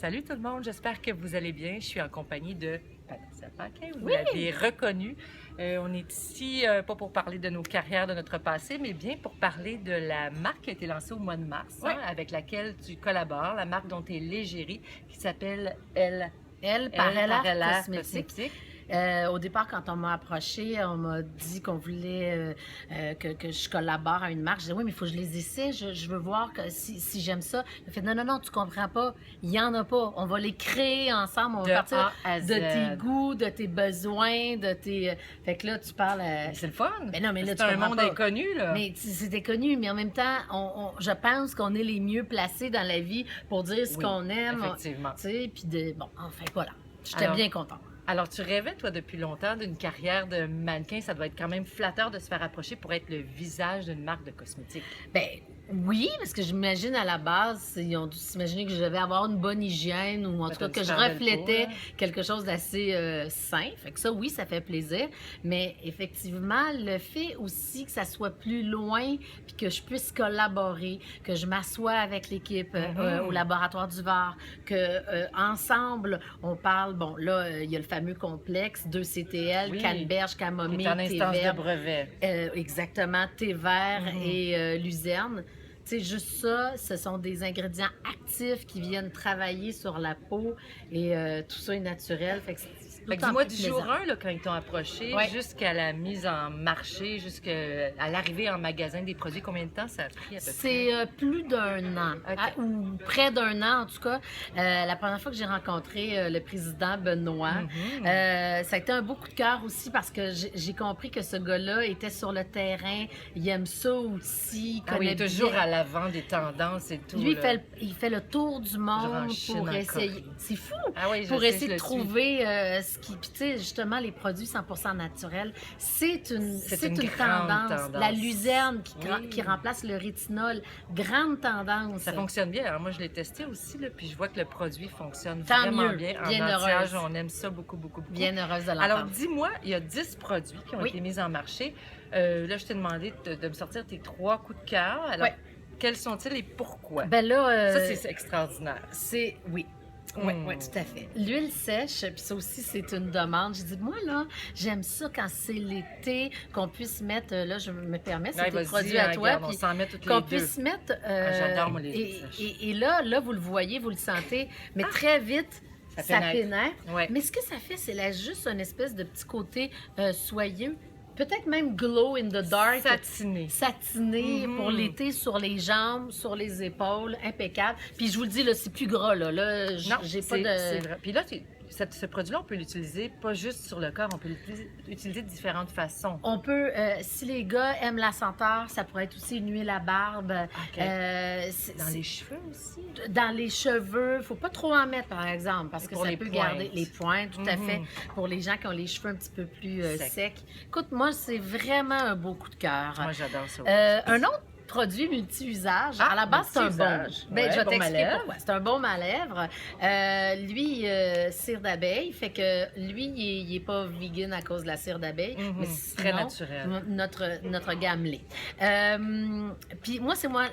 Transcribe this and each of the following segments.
Salut tout le monde, j'espère que vous allez bien. Je suis en compagnie de Vanessa Paquin, vous Oui. l'avez reconnue. On est ici pas pour parler de nos carrières, de notre passé, mais bien pour parler de la marque qui a été lancée au mois de mars, Oui. avec laquelle tu collabores, la marque dont tu es l'égérie, qui s'appelle Elle Par Art Art Cosmétique. Au départ, quand on m'a approché, on m'a dit qu'on voulait que je collabore à une marque. Je disais, oui, mais il faut que je les essaie. Je veux voir si j'aime ça. Il a fait, non, non, non, tu comprends pas. Il n'y en a pas. On va les créer ensemble. On va De partir A à Z. de tes goûts, de tes besoins, de tes... Fait que là, tu parles... C'est le fun. Mais non, mais là, c'est tu un comprends monde pas. inconnu, là. Mais c'était connu, mais en même temps, je pense qu'on est les mieux placés dans la vie pour dire ce Oui, qu'on aime. effectivement. Tu sais, puis bon, enfin, voilà. J'étais Alors, bien contente. Alors, tu rêvais, toi, depuis longtemps d'une carrière de mannequin. Ça doit être quand même flatteur de se faire approcher pour être le visage d'une marque de cosmétiques. Ben oui, parce que j'imagine à la base, ils ont dû s'imaginer que je devais avoir une bonne hygiène ou en tout cas que je reflétais quelque chose d'assez sain. Fait que ça, oui, ça fait plaisir. Mais effectivement, le fait aussi que ça soit plus loin puis que je puisse collaborer, que je m'assoie avec l'équipe au laboratoire du Var, que ensemble, on parle, bon, là, il y a le fameux complexe 2CTL, Oui, canneberge, camomille, qui est en instance thé vert. de brevet. Exactement, thé vert et luzerne. Tu sais, juste ça, ce sont des ingrédients actifs qui viennent travailler sur la peau et tout ça est naturel. Fait que Fait que dis-moi, du jour 1, là, quand ils t'ont approché, Ouais. jusqu'à la mise en marché, jusqu'à l'arrivée en magasin des produits, combien de temps ça a pris à peu près? C'est plus d'un an, Ok. ou près d'un an en tout cas. La première fois que j'ai rencontré le président Benoît, ça a été un beau coup de cœur aussi parce que j'ai compris que ce gars-là était sur le terrain, il aime ça aussi, il Ah oui, il connaît est toujours bien. à l'avant des tendances et tout. Lui, là. il fait le tour du Genre en monde Chine pour encore. essayer. C'est fou! Ah oui, je Pour sais, essayer je de le suis. trouver ce qui. Puis, tu sais, justement, les produits 100% naturels, c'est une grande tendance. La luzerne Oui. qui remplace le rétinol, grande tendance. Ça fonctionne bien. Alors moi, je l'ai testé aussi, là, puis je vois que le produit fonctionne Tant vraiment mieux. bien. En Bien anti-âge, heureuse. on aime ça beaucoup, beaucoup, beaucoup. Bien heureuse de l'entendre. Alors, dis-moi, il y a 10 produits qui ont Oui. été mis en marché. Là, je t'ai demandé de me sortir tes 3 coups de cœur. Alors, Ouais. quels sont-ils et pourquoi? Ben là, Ça, c'est extraordinaire. c'est. Oui. Oui, oui, tout à fait. L'huile sèche, puis ça aussi, c'est une demande. J'ai dit, moi, là, j'aime ça quand c'est l'été, qu'on puisse mettre, là, je me permets, c'est Ouais, tes vas-y, produits à toi, regarde, on puis s'en met toutes les qu'on deux. puisse mettre... j'adore, moi, les huiles sèches. et là, vous le voyez, vous le sentez, mais très vite, Ça ça pénètre. pénètre. Ouais. Mais ce que ça fait, c'est là juste une espèce de petit côté soyeux, peut-être même glow in the dark. Satiné. Satiné pour l'été sur les jambes, sur les épaules, impeccable. Puis je vous le dis, là, c'est plus gras, là. Là, Non, j'ai pas c'est de... vrai. Puis là, ce produit-là, on peut l'utiliser pas juste sur le corps, on peut l'utiliser de différentes façons. On peut, si les gars aiment la senteur, ça pourrait être aussi une huile à barbe. OK. Dans les cheveux aussi? Dans les cheveux, faut pas trop en mettre, par exemple, parce que Pour ça les peut pointes. garder les points, tout à fait, pour les gens qui ont les cheveux un petit peu plus secs. Écoute, moi, c'est vraiment un beau coup de cœur. Moi, j'adore ça. Un autre produit multi-usage. Ah, à la base, c'est un baume. multi-usage. Ben, Ouais, je vais baume à t'expliquer lèvres. pourquoi. C'est un baume à lèvres. Lui, cire d'abeille. Fait que lui, il est pas vegan à cause de la cire d'abeille. Mais Très sinon, naturel. Notre gamme l'est. Puis moi, c'est moi.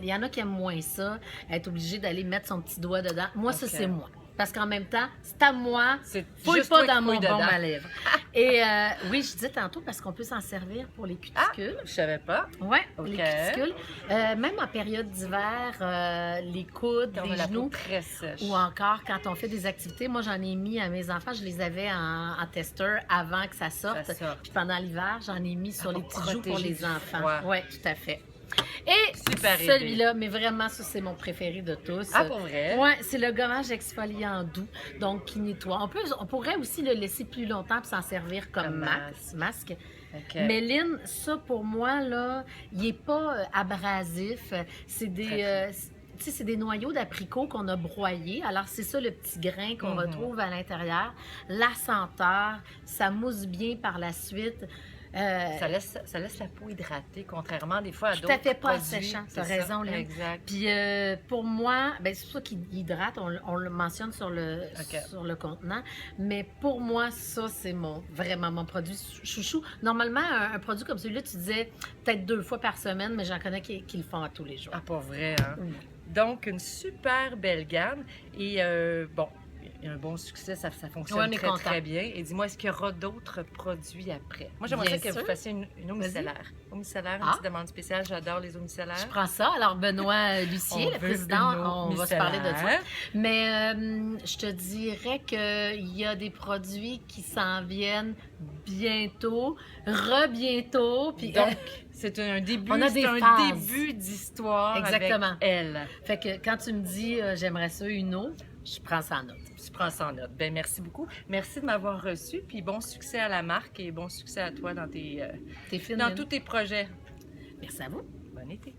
Il y en a qui aiment moins ça, être obligé d'aller mettre son petit doigt dedans. Moi, ça, Ok. c'est moi. Parce qu'en même temps, c'est à moi. C'est Fouille juste pas toi qui dans mon fouilles baume dedans. à lèvres. Et oui, je disais tantôt parce qu'on peut s'en servir pour les cuticules. Je savais pas. Oui, Ok. les cuticules. Même en période d'hiver, les coudes, Quand on a les la peau genoux. très sèche. Ou encore quand on fait des activités. Moi, j'en ai mis à mes enfants, je les avais en tester avant que ça sorte. Ça sorte. Puis pendant l'hiver, j'en ai mis sur les pour petits joues pour protéger les du enfants. froid. Oui, tout à fait. Et Super idée. celui-là, mais vraiment, ça, c'est mon préféré de tous. Ah, pour vrai? Oui, c'est le gommage exfoliant doux, donc qui nettoie. On pourrait aussi le laisser plus longtemps et s'en servir comme Comme masque. OK. Mais Lynn, ça pour moi, là, il n'est pas abrasif. C'est des. Très tu sais, c'est des noyaux d'apricots qu'on a broyés. Alors, c'est ça le petit grain qu'on retrouve à l'intérieur. La senteur, ça mousse bien par la suite. Ça laisse la peau hydratée, contrairement des fois à Tout d'autres à fait pas produits. asséchant, C'est t'as ça, raison, Lynn. Exact. Puis pour moi, ben, c'est pour ça qu'il hydrate, on le mentionne sur le, OK. sur le contenant. Mais pour moi, ça, c'est vraiment mon produit chouchou. Normalement, un produit comme celui-là, tu disais peut-être 2 fois par semaine, mais j'en connais qui le font à tous les jours. Ah, pas vrai, hein? Donc, une super belle gamme. Et bon, il y a un bon succès, ça Ouais, fonctionne on est très, content. très bien. Et dis-moi, est-ce qu'il y aura d'autres produits après? Moi, j'aimerais Bien ça que sûr. vous fassiez une eau Vas-y. micellaire. Eau micellaire, une Ah. petite demande spéciale. J'adore les eaux Je micellaires. prends ça. Alors, Benoît Lucier, On le veut président, une eau on va se parler de ça. micellaire. Mais je te dirais qu'il y a des produits qui s'en viennent bientôt, re-bientôt. Puis, Donc, c'est un début, on a c'est des un phases. début d'histoire Exactement. avec elle. Fait que quand tu me dis j'aimerais ça une eau, je prends ça en note. Tu prends ça en note. Ben, merci beaucoup. Merci de m'avoir reçu. Puis bon succès à la marque et bon succès à toi dans T'es fine, dans Lynn? tous tes projets. Merci à vous. Bon été.